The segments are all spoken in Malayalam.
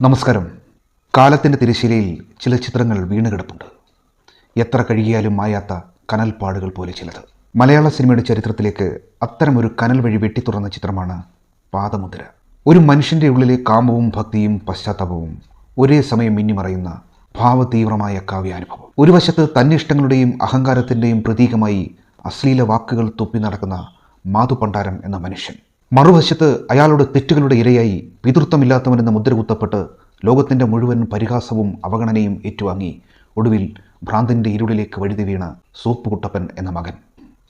നമസ്കാരം. കാലത്തിൻ്റെ തിരശ്ശീലയിൽ ചില ചിത്രങ്ങൾ വീണുകിടപ്പുണ്ട്. എത്ര കഴുകിയാലും മായാത്ത കനൽപ്പാടുകൾ പോലെ ചിലത്. മലയാള സിനിമയുടെ ചരിത്രത്തിലേക്ക് അത്തരമൊരു കനൽ വഴി വെട്ടിത്തുറന്ന ചിത്രമാണ് പാദമുദ്ര. ഒരു മനുഷ്യൻ്റെ ഉള്ളിലെ കാമവും ഭക്തിയും പശ്ചാത്താപവും ഒരേ സമയം മിന്നിമറയുന്ന ഭാവതീവ്രമായ കാവ്യാനുഭവം. ഒരു വശത്ത് തന്നിഷ്ടങ്ങളുടെയും അഹങ്കാരത്തിൻ്റെയും പ്രതീകമായി അശ്ലീല വാക്കുകൾ തുപ്പി നടക്കുന്ന മാധുപണ്ടാരൻ എന്ന മനുഷ്യൻ, മറുവശത്ത് അയാളുടെ തെറ്റുകളുടെ ഇരയായി പിതൃത്വമില്ലാത്തവനെന്ന മുദ്ര കുത്തപ്പെട്ട് ലോകത്തിൻ്റെ മുഴുവൻ പരിഹാസവും അവഗണനയും ഏറ്റുവാങ്ങി ഒടുവിൽ ഭ്രാന്തിൻ്റെ ഇരുളിലേക്ക് വഴുതി വീണ സോപ്പുകുട്ടപ്പൻ എന്ന മകൻ.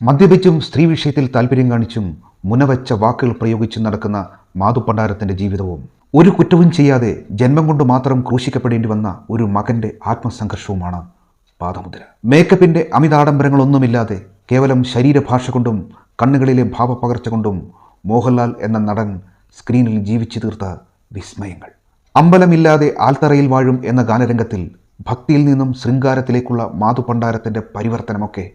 മദ്യപിച്ചും സ്ത്രീ വിഷയത്തിൽ താല്പര്യം കാണിച്ചും മുനവച്ച വാക്കുകൾ പ്രയോഗിച്ചും നടക്കുന്ന മാധുപണ്ടാരത്തിൻ്റെ ജീവിതവും ഒരു കുറ്റവും ചെയ്യാതെ ജന്മം കൊണ്ട് മാത്രം ക്രൂശിക്കപ്പെടേണ്ടി വന്ന ഒരു മകൻ്റെ ആത്മസംഘർഷവുമാണ് പാദമുദ്ര. മേക്കപ്പിൻ്റെ അമിതാഡംബരങ്ങളൊന്നുമില്ലാതെ കേവലം ശരീരഭാഷ കൊണ്ടും കണ്ണുകളിലെ ഭാവപകർച്ച കൊണ്ടും മോഹൻലാൽ എന്ന നടൻ സ്ക്രീനിൽ ജീവിച്ചു തീർത്ത വിസ്മയങ്ങൾ. അമ്പലമില്ലാതെ ആൽത്തറയിൽ വാഴും എന്ന ഗാനരംഗത്തിൽ ഭക്തിയിൽ നിന്നും ശൃംഗാരത്തിലേക്കുള്ള മാധുപണ്ടാരത്തിൻ്റെ പരിവർത്തനമൊക്കെ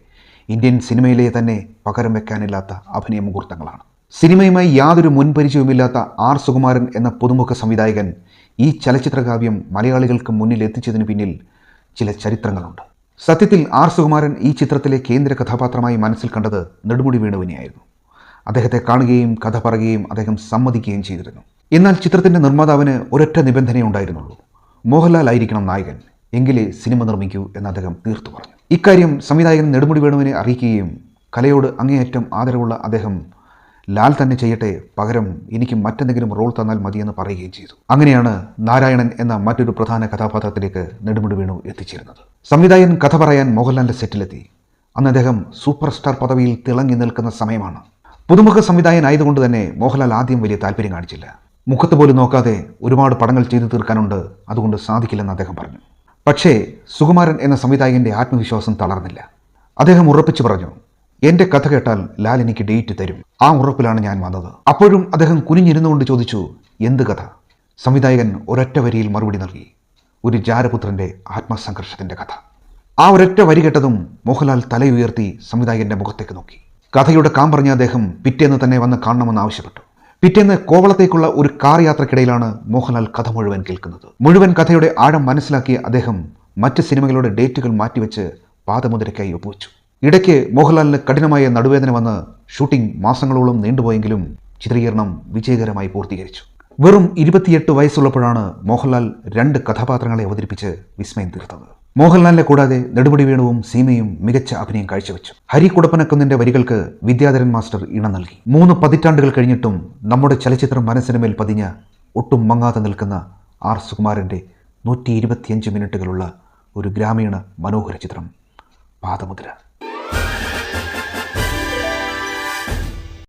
ഇന്ത്യൻ സിനിമയിലെ തന്നെ പകരം വെക്കാനില്ലാത്ത അഭിനയ മുഹൂർത്തങ്ങളാണ്. സിനിമയുമായി യാതൊരു മുൻപരിചയവുമില്ലാത്ത ആർ സുകുമാരൻ എന്ന പുതുമുഖ സംവിധായകൻ ഈ ചലച്ചിത്രകാവ്യം മലയാളികൾക്ക് മുന്നിൽ എത്തിച്ചതിന് പിന്നിൽ ചില ചരിത്രങ്ങളുണ്ട്. സത്യത്തിൽ ആർ സുകുമാരൻ ഈ ചിത്രത്തിലെ കേന്ദ്ര കഥാപാത്രമായി മനസ്സിൽ കണ്ടത് നെടുമുടി വേണുവിനെയായിരുന്നു. അദ്ദേഹത്തെ കാണുകയും കഥ പറയുകയും അദ്ദേഹം സമ്മതിക്കുകയും ചെയ്തിരുന്നു. എന്നാൽ ചിത്രത്തിൻ്റെ നിർമ്മാതാവിന് ഒരൊറ്റ നിബന്ധനയുണ്ടായിരുന്നുള്ളൂ: മോഹൻലാൽ ആയിരിക്കണം നായകൻ, എങ്കിലേ സിനിമ നിർമ്മിക്കൂ എന്ന് അദ്ദേഹം തീർത്തു പറഞ്ഞു. ഇക്കാര്യം സംവിധായകൻ നെടുമുടി വേണുവിനെ അറിയിക്കുകയും കലയോട് അങ്ങേയറ്റം ആദരവുള്ള അദ്ദേഹം ലാൽ തന്നെ ചെയ്യട്ടെ, പകരം എനിക്ക് മറ്റെന്തെങ്കിലും റോൾ തന്നാൽ മതിയെന്ന് പറയുകയും ചെയ്തു. അങ്ങനെയാണ് നാരായണൻ എന്ന മറ്റൊരു പ്രധാന കഥാപാത്രത്തിലേക്ക് നെടുമുടി വേണു എത്തിച്ചേരുന്നത്. സംവിധായകൻ കഥ പറയാൻ മോഹൻലാലിൻ്റെ സെറ്റിലെത്തി. അന്ന് അദ്ദേഹം സൂപ്പർ സ്റ്റാർ പദവിയിൽ തിളങ്ങി നിൽക്കുന്ന സമയമാണ്. പുതുമുഖ സംവിധായകനായതുകൊണ്ട് തന്നെ മോഹൻലാൽ ആദ്യം വലിയ താല്പര്യം കാണിച്ചില്ല. മുഖത്ത് പോലും നോക്കാതെ ഒരുപാട് പടങ്ങൾ ചെയ്തു തീർക്കാനുണ്ട്, അതുകൊണ്ട് സാധിക്കില്ലെന്ന് അദ്ദേഹം പറഞ്ഞു. പക്ഷേ സുകുമാരൻ എന്ന സംവിധായകൻ്റെ ആത്മവിശ്വാസം തളർന്നില്ല. അദ്ദേഹം ഉറപ്പിച്ചു പറഞ്ഞു: എൻ്റെ കഥ കേട്ടാൽ ലാൽ എനിക്ക് ഡേറ്റ് തരും. ആ ഉറപ്പിലാണ് ഞാൻ വന്നത്. അപ്പോഴും അദ്ദേഹം കുനിഞ്ഞിരുന്നുകൊണ്ട് ചോദിച്ചു: എന്ത് കഥ? സംവിധായകൻ ഒരൊറ്റ വരിയിൽ മറുപടി നൽകി: ഒരു ജാരപുത്രൻ്റെ ആത്മസംഘർഷത്തിൻ്റെ കഥ. ആ ഒരൊറ്റ വരി കേട്ടതും മോഹൻലാൽ തലയുയർത്തി സംവിധായകൻ്റെ മുഖത്തേക്ക് നോക്കി. കഥയുടെ കാം പറഞ്ഞ അദ്ദേഹം പിറ്റേന്ന് തന്നെ വന്ന് കാണണമെന്ന് ആവശ്യപ്പെട്ടു. പിറ്റേന്ന് കോവളത്തേക്കുള്ള ഒരു കാർ യാത്രക്കിടയിലാണ് മോഹൻലാൽ കഥ മുഴുവൻ കേൾക്കുന്നത്. മുഴുവൻ കഥയുടെ ആഴം മനസ്സിലാക്കിയ അദ്ദേഹം മറ്റ് സിനിമകളുടെ ഡേറ്റുകൾ മാറ്റിവെച്ച് പാദമുദ്രയ്ക്കായി ഒപ്പുവെച്ചു. ഇടയ്ക്ക് മോഹൻലാലിന് കഠിനമായ നടുവേദന വന്ന് ഷൂട്ടിംഗ് മാസങ്ങളോളം നീണ്ടുപോയെങ്കിലും ചിത്രീകരണം വിജയകരമായി പൂർത്തീകരിച്ചു. വെറും 28 വയസ്സുള്ളപ്പോഴാണ് മോഹൻലാൽ 2 കഥാപാത്രങ്ങളെ അവതരിപ്പിച്ച് വിസ്മയം തീർത്തത്. മോഹൻലാലിനെ കൂടാതെ നെടുമുടി വേണുവും സീമയും മികച്ച അഭിനയം കാഴ്ചവെച്ചു. ഹരി കുടപ്പനക്കുന്നിൻ്റെ വരികൾക്ക് വിദ്യാധരൻ മാസ്റ്റർ ഇണം നൽകി. 3 പതിറ്റാണ്ടുകൾ കഴിഞ്ഞിട്ടും നമ്മുടെ ചലച്ചിത്രം മനസ്സിനുമേൽ പതിഞ്ഞ, ഒട്ടും മങ്ങാതെ നിൽക്കുന്ന ആർ സുകുമാരൻ്റെ 125 മിനിറ്റുകളുള്ള ഒരു ഗ്രാമീണ മനോഹര ചിത്രം പാദമുദ്ര.